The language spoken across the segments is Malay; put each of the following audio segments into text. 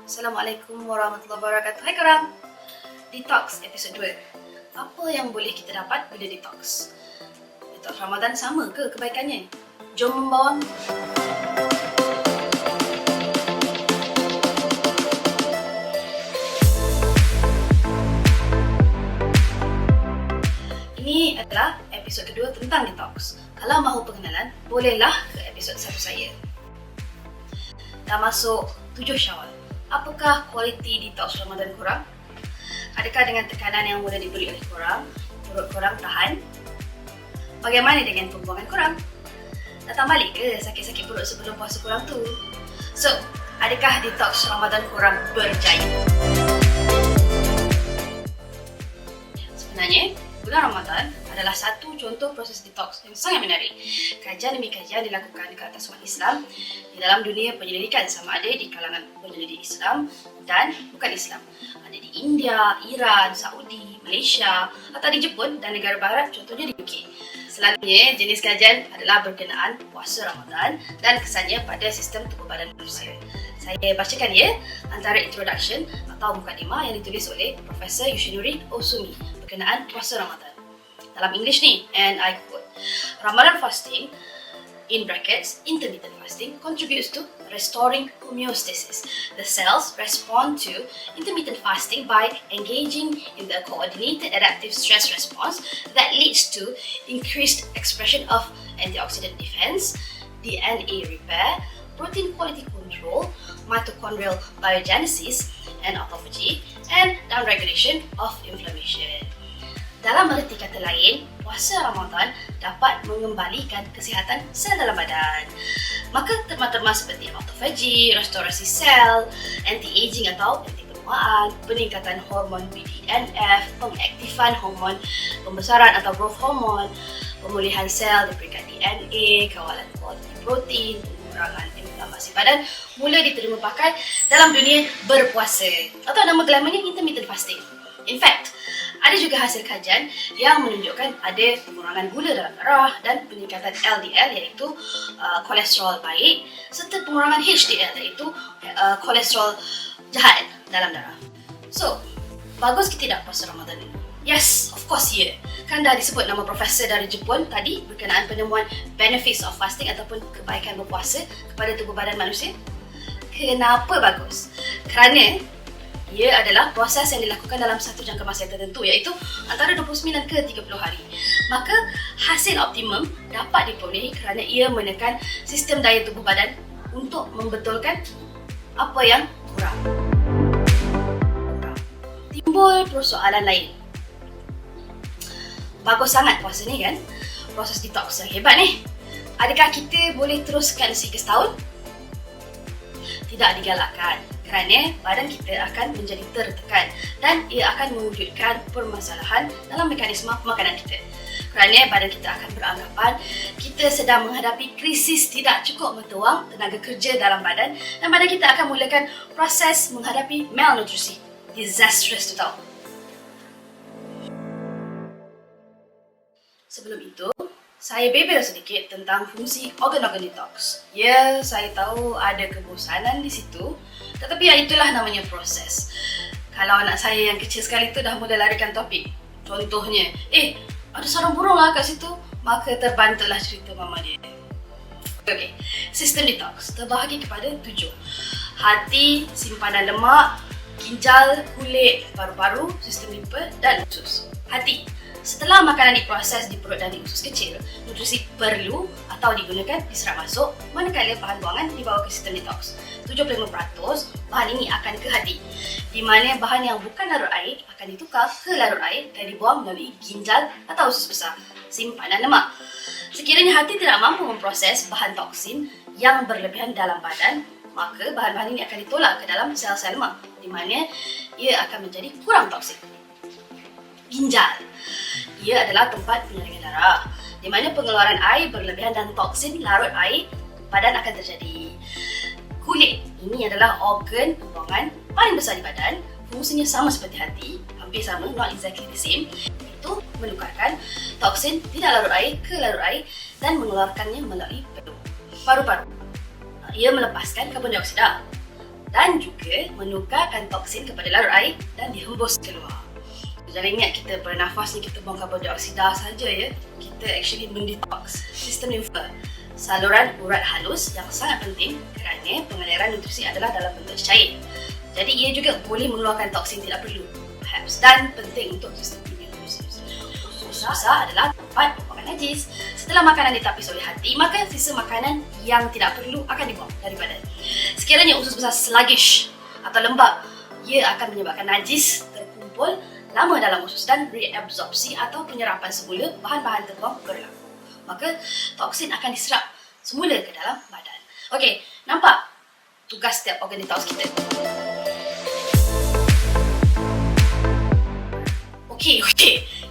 Assalamualaikum warahmatullahi wabarakatuh. Hai korang. Detox episod 2. Apa yang boleh kita dapat bila detox? Detox Ramadan sama ke kebaikannya? Jom membawang. Ini adalah episod kedua tentang detox. Kalau mahu pengenalan, bolehlah ke episod 1 saya. Dah masuk 7 Syawal. Apakah kualiti detox Ramadan korang? Adakah dengan tekanan yang mudah diberi oleh korang, perut korang tahan? Bagaimana dengan pembuangan korang? Datang balik ke sakit-sakit perut sebelum puasa korang tu? So, adakah detox Ramadan korang berjaya? Sebenarnya, bulan Ramadan adalah satu contoh proses detox yang sangat menarik. Kajian demi kajian dilakukan ke atas umat Islam di dalam dunia penyelidikan, sama ada di kalangan penyelidik Islam dan bukan Islam. Ada di India, Iran, Saudi, Malaysia atau di Jepun dan negara barat, contohnya di UK. Selalunya, jenis kajian adalah berkenaan puasa Ramadan dan kesannya pada sistem tubuh badan manusia. Saya bacakan antara introduction atau mukadimah yang ditulis oleh Profesor Yoshinori Osumi berkenaan puasa Ramadan. Dalam English ni, and I quote, Ramadan fasting, in brackets, intermittent fasting, contributes to restoring homeostasis. The cells respond to intermittent fasting by engaging in the coordinated adaptive stress response that leads to increased expression of antioxidant defense, DNA repair, protein quality control, mitochondrial biogenesis and autophagy, and downregulation of inflammation. Dalam erti kata lain, puasa Ramadan dapat mengembalikan kesihatan sel dalam badan. Maka terma-terma seperti autophagy, restorasi sel, anti-aging atau anti-penuaan, peningkatan hormon BDNF, pengaktifan hormon pembesaran atau growth hormone, pemulihan sel di peringkat DNA, kawalan protein, pengurangan inflamasi badan mula diterima pakai dalam dunia berpuasa atau nama gelamarnya intermittent fasting. In fact, ada juga hasil kajian yang menunjukkan ada pengurangan gula dalam darah dan peningkatan LDL iaitu kolesterol baik serta pengurangan HDL iaitu kolesterol jahat dalam darah. So, bagus ke tidak puasa Ramadan ini? Yes, of course Kan dah disebut nama profesor dari Jepun tadi berkenaan penemuan benefits of fasting ataupun kebaikan berpuasa kepada tubuh badan manusia. Kenapa bagus? Kerana ia adalah proses yang dilakukan dalam satu jangka masa tertentu iaitu antara 29 ke 30 hari. Maka hasil optimum dapat diperolehi kerana ia menekan sistem daya tubuh badan untuk membetulkan apa yang kurang. Timbul persoalan lain. Bagus sangat puasa ni kan? Proses detox yang hebat ni. Adakah kita boleh teruskan sehingga setahun? Tidak digalakkan. Kerana badan kita akan menjadi tertekan dan ia akan mewujudkan permasalahan dalam mekanisme pemakanan kita. Kerana badan kita akan beranggapan kita sedang menghadapi krisis tidak cukup mata wang tenaga kerja dalam badan dan badan kita akan mulakan proses menghadapi malnutrisi. Disastrous tu tau. Sebelum itu, saya bebel sedikit tentang fungsi organ-organ detox. Ya, saya tahu ada kebosanan di situ, tetapi itulah namanya proses. Kalau anak saya yang kecil sekali tu dah mula larikan topik. Contohnya, ada sarang burung lah kat situ, maka terbantulah cerita mama dia. Okey, sistem detox terbahagi kepada 7. Hati, simpanan lemak, ginjal, kulit, paru-paru, sistem limpa dan usus. Hati. Setelah makanan diproses di perut dan di usus kecil, nutrisi perlu atau digunakan diserap masuk, manakala bahan buangan dibawa ke sistem detox. 75% bahan ini akan ke hati, di mana bahan yang bukan larut air akan ditukar ke larut air dan dibuang melalui ginjal atau usus besar, simpanan lemak. Sekiranya hati tidak mampu memproses bahan toksin yang berlebihan dalam badan, maka bahan-bahan ini akan ditolak ke dalam sel-sel lemak, di mana ia akan menjadi kurang toksik. Ginjal. Ia adalah tempat penyaringan darah, di mana pengeluaran air berlebihan dan toksin larut air badan akan terjadi. Kulit. Ini adalah organ pembuangan paling besar di badan. Fungsinya sama seperti hati, hampir sama, not exactly the same. Itu menukarkan toksin tidak larut air ke larut air dan mengeluarkannya melalui paru-paru. Ia melepaskan karbon dioksida. dan juga menukarkan toksin kepada larut air dan dihembus keluar. Jangan ingat kita bernafas ni kita buang karbon dioksida saja ya. Kita actually mendetox sistem limfa, saluran urat halus yang sangat penting kerana pengaliran nutrisi adalah dalam bentuk cair. Jadi ia juga boleh mengeluarkan toksin tidak perlu perhaps, dan penting untuk sistem imun. Usaha adalah tempat pembuangan najis. Setelah makanan ditapis oleh hati, maka sisa makanan yang tidak perlu akan dibuang dari badan. Sekiranya usus besar sluggish atau lembab, ia akan menyebabkan najis terkumpul lama dalam usus dan reabsorpsi atau penyerapan semula bahan-bahan terbuang berlaku. Maka toksin akan diserap semula ke dalam badan. Okey, nampak tugas setiap organ detox kita? Okey.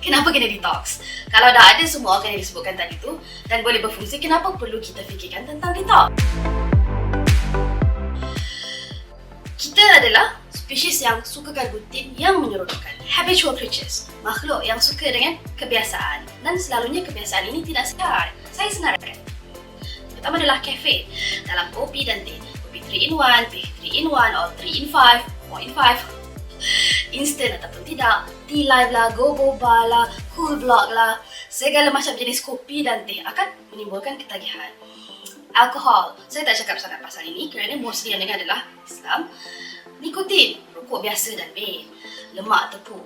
Kenapa kena detox? Kalau dah ada semua organ yang disebutkan tadi tu dan boleh berfungsi, kenapa perlu kita fikirkan tentang detox? Kita adalah spesies yang sukakan rutin yang menyeronokkan. Habitual creatures. Makhluk yang suka dengan kebiasaan. Dan selalunya kebiasaan ini tidak sihat. Saya senaraikan. Pertama adalah kafein. Dalam kopi dan teh. Kopi 3 in 1, teh 3 in 1 or 3 in 5, 4 in 5. Instant ataupun tidak, tea live lah, go boba lah, cool block lah, segala macam jenis kopi dan teh akan menimbulkan ketagihan. Alkohol, saya tak cakap sangat pasal ini kerana mostly yang dengar adalah Islam. Nikotin, rokok biasa dan vape. Lemak tepung,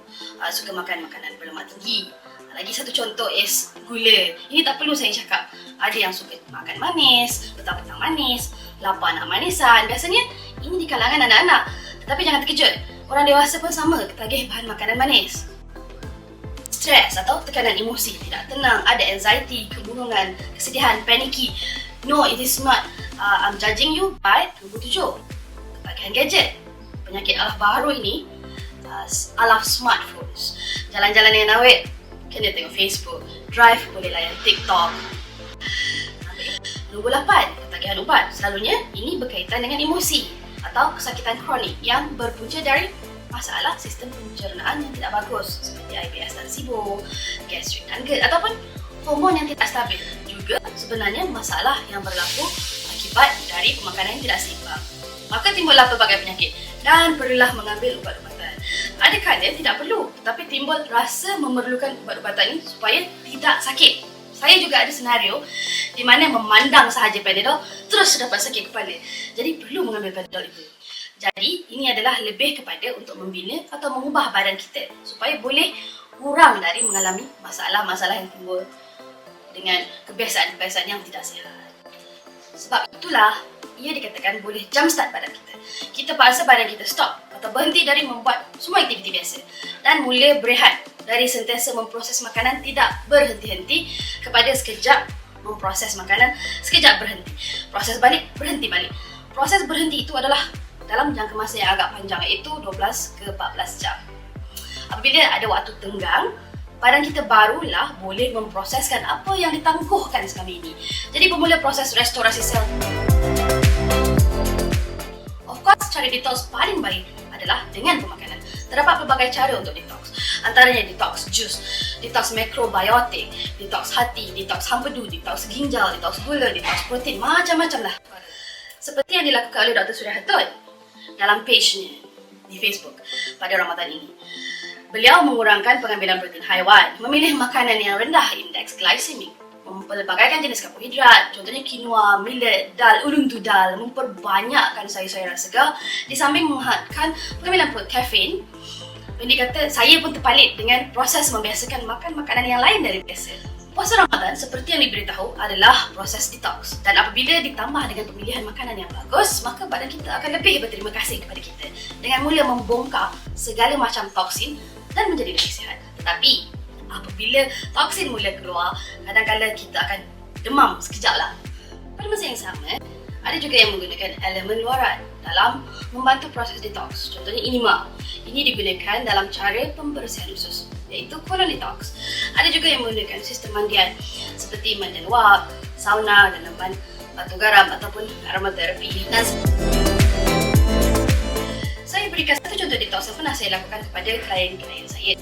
suka makan makanan berlemak tinggi. Lagi satu contoh is gula. Ini tak perlu saya cakap. Ada yang suka makan manis, petang-petang manis, lapar nak manisan. Biasanya ini di kalangan anak-anak. Tetapi jangan terkejut, orang dewasa pun sama ketagih bahan makanan manis. Stres atau tekanan emosi, tidak tenang, ada anxiety, kebingungan, kesedihan, paniki. No, it is not. I'm judging you by 27. Ketagihan gadget. Penyakit alah baru ini, alah smartphones. Jalan-jalan yang awet, kena tengok Facebook. Drive, boleh layan TikTok. Nombor 8, ketagihan ubat. Selalunya, ini berkaitan dengan emosi atau kesakitan kronik yang berpunca dari masalah sistem pencernaan yang tidak bagus seperti IBS dan SIBO, gastrik dan GERD ataupun hormon yang tidak stabil. Juga sebenarnya masalah yang berlaku akibat dari pemakanan yang tidak seimbang. Maka timbullah pelbagai penyakit dan perlulah mengambil ubat-ubatan. Ada kalanya tidak perlu, tetapi timbul rasa memerlukan ubat-ubatan ini supaya tidak sakit. Saya juga ada senario di mana memandang sahaja Panadol terus dapat sakit kepala. Jadi perlu mengambil Panadol itu. Jadi ini adalah lebih kepada untuk membina atau mengubah badan kita supaya boleh kurang dari mengalami masalah-masalah yang timbul dengan kebiasaan-kebiasaan yang tidak sihat. Sebab itulah ia dikatakan boleh jumpstart badan kita. Kita paksa badan kita stop atau berhenti dari membuat semua aktiviti biasa dan mula berehat dari sentiasa memproses makanan tidak berhenti-henti kepada sekejap memproses makanan, sekejap berhenti. Proses balik, berhenti balik. Proses berhenti itu adalah dalam jangka masa yang agak panjang, iaitu 12 ke 14 jam. Apabila ada waktu tenggang, badan kita barulah boleh memproseskan apa yang ditangguhkan selama ini. Jadi bermula proses restorasi sel. Of course, cara detox paling baik adalah dengan pemakanan. Terdapat pelbagai cara untuk detox. Antaranya detox jus, detox mikrobiotik, detox hati, detox hampedu, detox ginjal, detox gula, detox protein, macam-macam lah. Seperti yang dilakukan oleh Dr. Surya Hatun dalam page-nya di Facebook pada Ramadan ini. Beliau mengurangkan pengambilan protein haiwan, memilih makanan yang rendah indeks glycemic, mempelbagaikan jenis karbohidrat, contohnya quinoa, millet, dal, ulung dal, memperbanyakkan sayur-sayuran segar, di samping menghadkan pengambilan kafein. Pendek kata, saya pun terpalit dengan proses membiasakan makan makanan yang lain dari biasa. Puasa Ramadan seperti yang diberitahu adalah proses detox, dan apabila ditambah dengan pemilihan makanan yang bagus, maka badan kita akan lebih berterima kasih kepada kita dengan mula membongkar segala macam toksin dan menjadi lebih sihat. Tetapi apabila toksin mula keluar, kadang-kadang kita akan demam sekejap lah. Pada masa yang sama, ada juga yang menggunakan elemen luaran dalam membantu proses detox. Contohnya enema. Ini digunakan dalam cara pembersihan usus, iaitu colon detox. Ada juga yang menggunakan sistem mandian seperti mandian wap, sauna, dalaman batu garam ataupun aromaterapi. Dan saya berikan satu contoh detox yang pernah saya lakukan kepada klien-klien saya.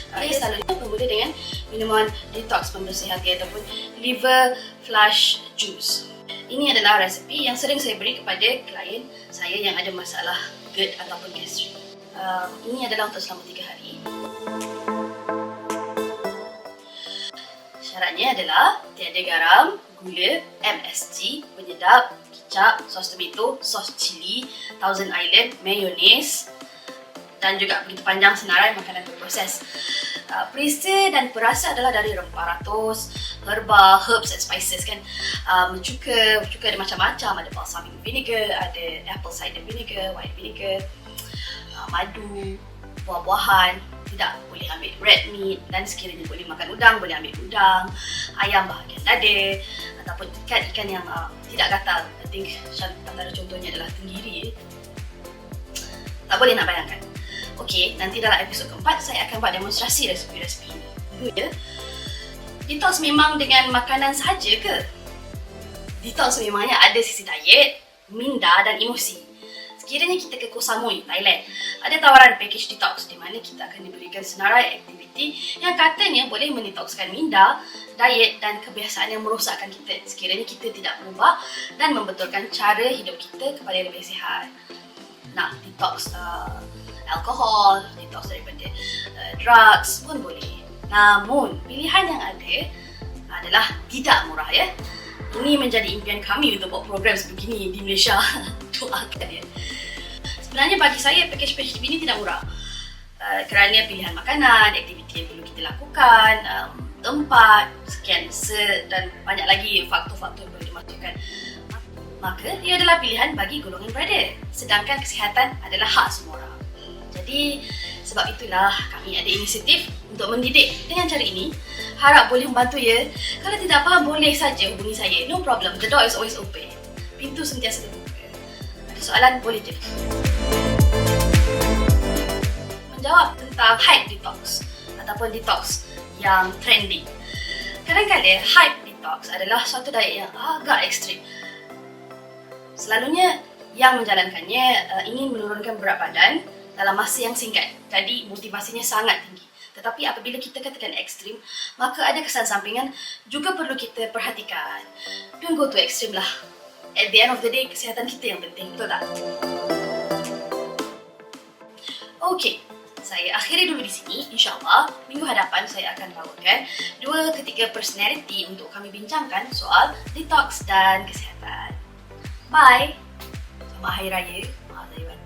Saya selalunya bermula dengan minuman detox pembersih hati ataupun liver flush juice. Ini adalah resepi yang sering saya beri kepada klien saya yang ada masalah GERD ataupun gastrik. Ini adalah untuk selama 3 hari. Syaratnya adalah tiada garam, gula, MSG, penyedap, kicap, sos tomato, sos cili, Thousand Island, mayonnaise dan juga begitu panjang senarai makanan berproses. Perisa dan perasa adalah dari rempah ratus, herba, herbs and spices kan. Cuka ada macam-macam, ada balsamic vinegar, ada apple cider vinegar, white vinegar, madu, buah-buahan. Tidak boleh ambil red meat, dan sekiranya boleh makan udang, boleh ambil udang, ayam bahagian dada ataupun ikan yang tidak gatal. I think antara contohnya adalah tenggiri. Tak boleh nak bayangkan. Okey, nanti dalam episod keempat saya akan buat demonstrasi resepi-resepi ini. Ya. Detox memang dengan makanan sahaja ke? Detox memangnya ada sisi diet, minda dan emosi. Sekiranya kita ke Koh Samui, Thailand, ada tawaran package detox di mana kita akan diberikan senarai aktiviti yang katanya boleh mendetokskan minda, diet dan kebiasaan yang merosakkan kita sekiranya kita tidak berubah dan membetulkan cara hidup kita kepada yang lebih sihat. Nak detox alkohol, detox daripada drugs pun boleh. Namun, pilihan yang ada adalah tidak murah ya. Ini menjadi impian kami untuk buat program sebegini di Malaysia. Doakan ya. Sebenarnya bagi saya package ini tidak murah kerana pilihan makanan, aktiviti yang perlu kita lakukan, tempat, sekian dan banyak lagi faktor-faktor yang boleh dimasukkan. Maka ia adalah pilihan bagi golongan berada, sedangkan kesihatan adalah hak semua orang. Jadi sebab itulah kami ada inisiatif untuk mendidik dengan cara ini. Harap boleh membantu ya. Kalau tidak faham boleh saja hubungi saya. No problem, the door is always open. Pintu sentiasa terbuka. Ada soalan boleh je. Menjawab tentang hype detox ataupun detox yang trending. Kadang-kadang hype detox adalah suatu diet yang agak ekstrim. Selalunya yang menjalankannya ingin menurunkan berat badan dalam masa yang singkat. Jadi motivasinya sangat tinggi. Tetapi apabila kita katakan ekstrim, maka ada kesan sampingan juga perlu kita perhatikan. Don't go to extreme lah. At the end of the day, kesihatan kita yang penting, betul tak? Okey, saya akhiri dulu di sini. InsyaAllah, minggu hadapan saya akan bawakan 2 ke 3 personality untuk kami bincangkan soal detox dan kesihatan. Bye! Selamat Hari Raya. Maaf lahir batin.